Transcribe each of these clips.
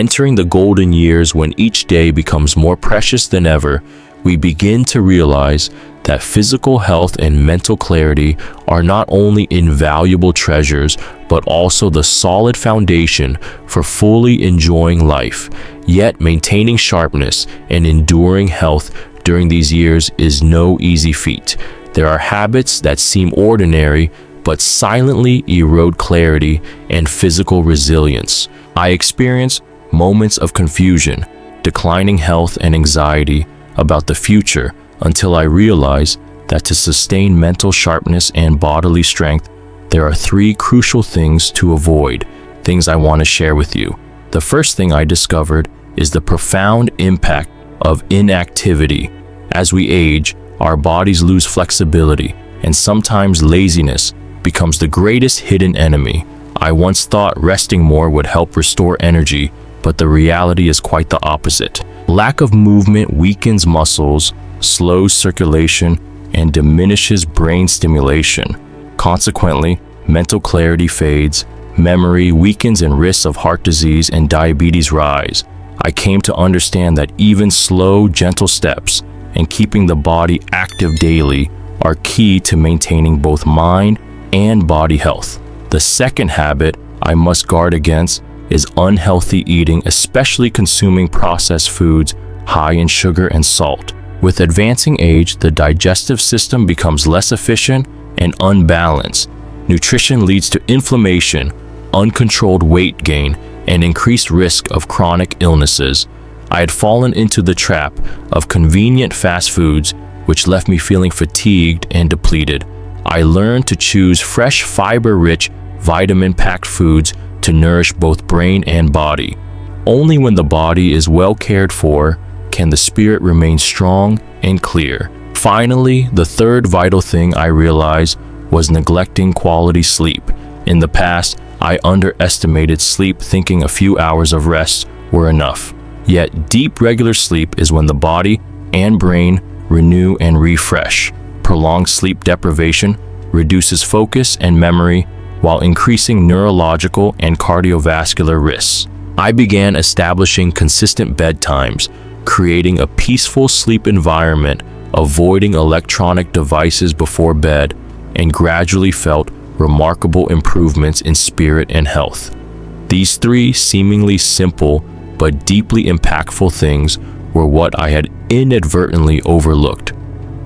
Entering the golden years when each day becomes more precious than ever, we begin to realize that physical health and mental clarity are not only invaluable treasures, but also the solid foundation for fully enjoying life. Yet maintaining sharpness and enduring health during these years is no easy feat. There are habits that seem ordinary, but silently erode clarity and physical resilience. I experience moments of confusion, declining health and anxiety about the future until I realize that to sustain mental sharpness and bodily strength, there are three crucial things to avoid, things I want to share with you. The first thing I discovered is the profound impact of inactivity. As we age, our bodies lose flexibility, and sometimes laziness becomes the greatest hidden enemy. I once thought resting more would help restore energy, but the reality is quite the opposite. Lack of movement weakens muscles, slows circulation, and diminishes brain stimulation. Consequently, mental clarity fades, memory weakens, and risks of heart disease and diabetes rise. I came to understand that even slow, gentle steps and keeping the body active daily are key to maintaining both mind and body health. The second habit I must guard against is unhealthy eating, especially consuming processed foods high in sugar and salt. With advancing age, the digestive system becomes less efficient and unbalanced. Nutrition leads to inflammation, uncontrolled weight gain, and increased risk of chronic illnesses. I had fallen into the trap of convenient fast foods, which left me feeling fatigued and depleted. I learned to choose fresh, fiber-rich, vitamin-packed foods to nourish both brain and body. Only when the body is well cared for can the spirit remain strong and clear. Finally, the third vital thing I realized was neglecting quality sleep. In the past, I underestimated sleep, thinking a few hours of rest were enough. Yet deep, regular sleep is when the body and brain renew and refresh. Prolonged sleep deprivation reduces focus and memory while increasing neurological and cardiovascular risks. I began establishing consistent bedtimes, creating a peaceful sleep environment, avoiding electronic devices before bed, and gradually felt remarkable improvements in spirit and health. These three seemingly simple but deeply impactful things were what I had inadvertently overlooked.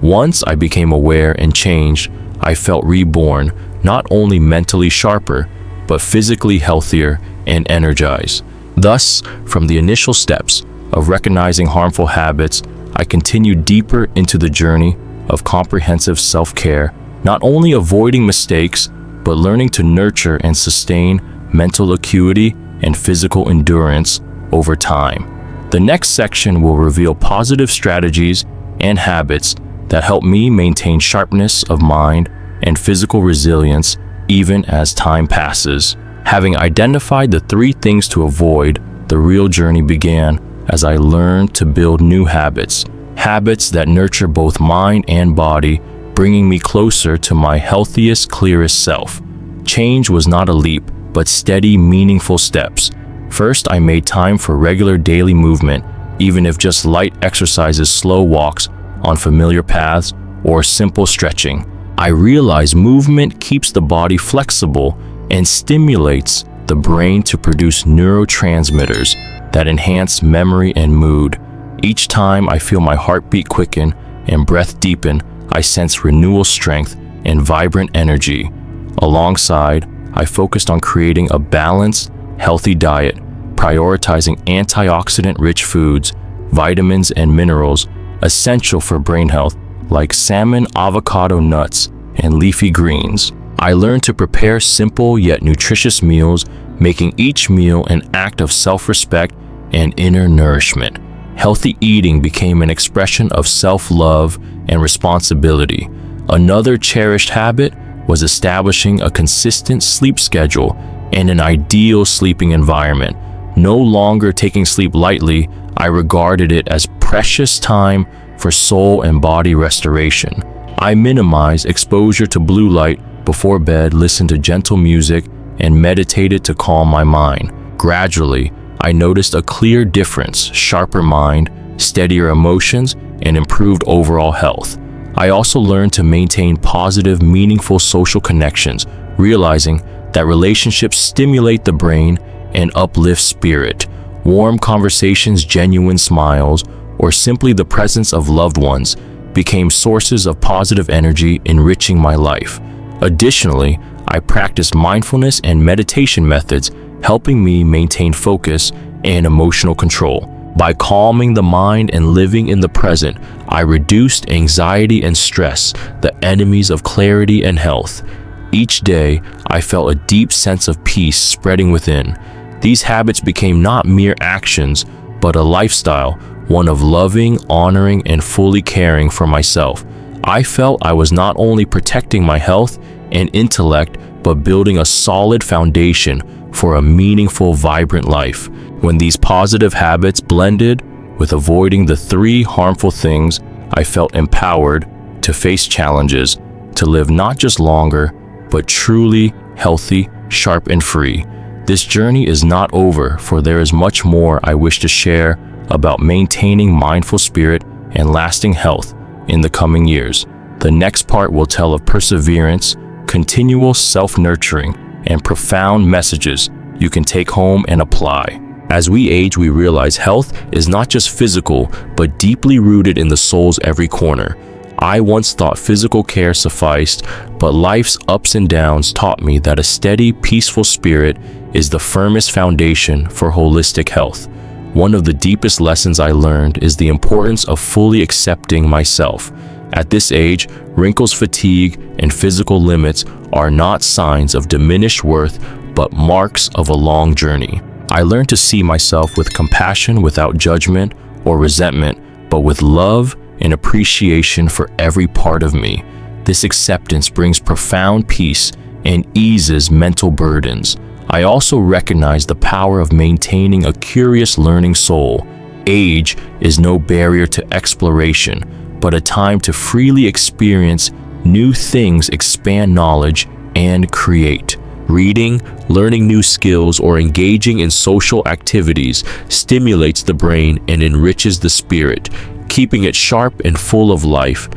Once I became aware and changed, I felt reborn, not only mentally sharper, but physically healthier and energized. Thus, from the initial steps of recognizing harmful habits, I continued deeper into the journey of comprehensive self-care, not only avoiding mistakes, but learning to nurture and sustain mental acuity and physical endurance over time. The next section will reveal positive strategies and habits that help me maintain sharpness of mind and physical resilience even as time passes. Having identified the three things to avoid, the real journey began as I learned to build new habits that nurture both mind and body, bringing me closer to my healthiest, clearest self. Change was not a leap, but steady, meaningful steps. First, I made time for regular daily movement, even if just light exercises, slow walks on familiar paths, or simple stretching. I realized movement keeps the body flexible and stimulates the brain to produce neurotransmitters that enhance memory and mood. Each time I feel my heartbeat quicken and breath deepen, I sense renewal strength and vibrant energy. Alongside, I focused on creating a balanced, healthy diet, prioritizing antioxidant-rich foods, vitamins, and minerals essential for brain health, like salmon, avocado, nuts, and leafy greens. I learned to prepare simple yet nutritious meals, making each meal an act of self-respect and inner nourishment. Healthy eating became an expression of self-love and responsibility. Another cherished habit was establishing a consistent sleep schedule and an ideal sleeping environment. No longer taking sleep lightly, I regarded it as precious time for soul and body restoration. I minimized exposure to blue light before bed, listened to gentle music, and meditated to calm my mind. Gradually, I noticed a clear difference: sharper mind, steadier emotions, and improved overall health. I also learned to maintain positive, meaningful social connections, realizing that relationships stimulate the brain and uplift spirit. Warm conversations, genuine smiles, or simply the presence of loved ones became sources of positive energy, enriching my life. Additionally, I practiced mindfulness and meditation methods, helping me maintain focus and emotional control. By calming the mind and living in the present, I reduced anxiety and stress, the enemies of clarity and health. Each day, I felt a deep sense of peace spreading within. These habits became not mere actions, but a lifestyle, one of loving, honoring, and fully caring for myself. I felt I was not only protecting my health and intellect, but building a solid foundation for a meaningful, vibrant life. When these positive habits blended with avoiding the 3 harmful things, I felt empowered to face challenges, to live not just longer, but truly healthy, sharp, and free. This journey is not over, for there is much more I wish to share about maintaining mindful spirit and lasting health in the coming years. The next part will tell of perseverance, continual self-nurturing, and profound messages you can take home and apply. As we age, we realize health is not just physical, but deeply rooted in the soul's every corner. I once thought physical care sufficed, but life's ups and downs taught me that a steady, peaceful spirit is the firmest foundation for holistic health. One of the deepest lessons I learned is the importance of fully accepting myself. At this age, wrinkles, fatigue, and physical limits are not signs of diminished worth, but marks of a long journey. I learned to see myself with compassion, without judgment or resentment, but with love and appreciation for every part of me. This acceptance brings profound peace and eases mental burdens. I also recognize the power of maintaining a curious, learning soul. Age is no barrier to exploration, but a time to freely experience new things, expand knowledge, and create. Reading, learning new skills, or engaging in social activities stimulates the brain and enriches the spirit, keeping it sharp and full of life.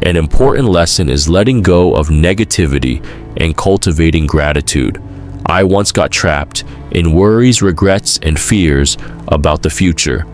An important lesson is letting go of negativity and cultivating gratitude. I once got trapped in worries, regrets, and fears about the future,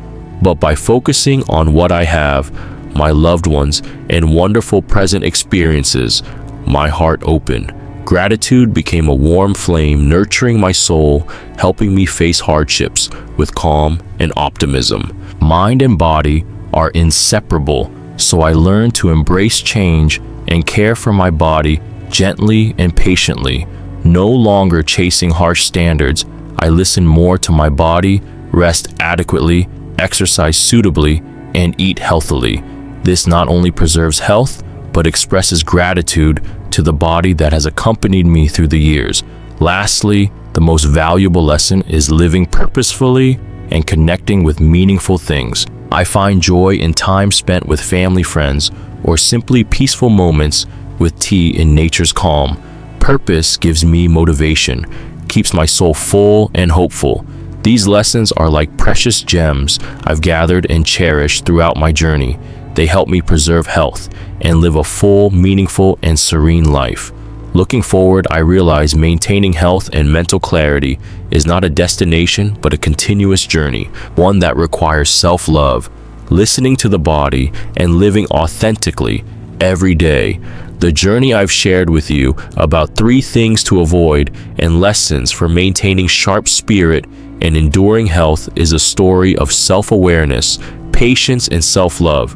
but by focusing on what I have, my loved ones, and wonderful present experiences, my heart opened. Gratitude became a warm flame, nurturing my soul, helping me face hardships with calm and optimism. Mind and body are inseparable, so I learned to embrace change and care for my body gently and patiently. No longer chasing harsh standards, I listen more to my body, rest adequately, exercise suitably, and eat healthily. This not only preserves health, but expresses gratitude to the body that has accompanied me through the years. Lastly, the most valuable lesson is living purposefully and connecting with meaningful things. I find joy in time spent with family, friends, or simply peaceful moments with tea in nature's calm. Purpose gives me motivation, keeps my soul full and hopeful. These lessons are like precious gems I've gathered and cherished throughout my journey. They help me preserve health and live a full, meaningful, and serene life. Looking forward, I realize maintaining health and mental clarity is not a destination, but a continuous journey, one that requires self-love, listening to the body, and living authentically every day. The journey I've shared with you about 3 things to avoid and lessons for maintaining sharp spirit and enduring health is a story of self-awareness, patience, and self-love.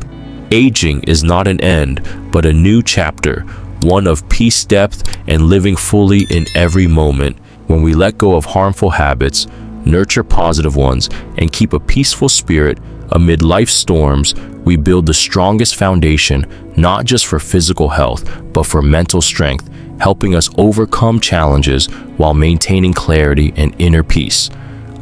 Aging is not an end, but a new chapter, one of peace, depth, and living fully in every moment. When we let go of harmful habits, nurture positive ones, and keep a peaceful spirit amid life's storms, we build the strongest foundation, not just for physical health, but for mental strength, helping us overcome challenges while maintaining clarity and inner peace.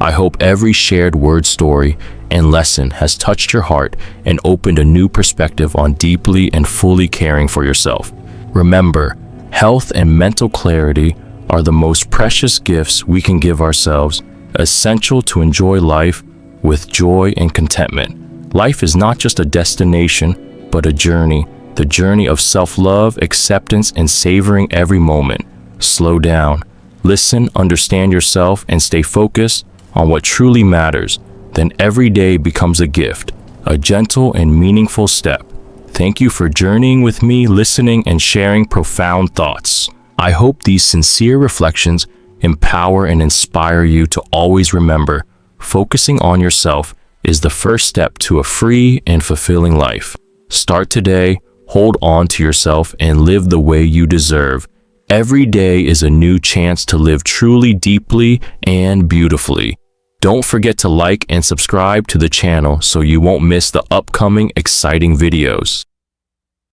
I hope every shared word, story, and lesson has touched your heart and opened a new perspective on deeply and fully caring for yourself. Remember, health and mental clarity are the most precious gifts we can give ourselves, essential to enjoy life with joy and contentment. Life is not just a destination, but a journey, the journey of self-love, acceptance, and savoring every moment. Slow down, listen, understand yourself, and stay focused on what truly matters. Then every day becomes a gift, a gentle and meaningful step. Thank you for journeying with me, listening, and sharing profound thoughts. I hope these sincere reflections empower and inspire you to always remember, focusing on yourself is the first step to a free and fulfilling life. Start today, hold on to yourself, and live the way you deserve. Every day is a new chance to live truly, deeply, and beautifully. Don't forget to like and subscribe to the channel so you won't miss the upcoming exciting videos.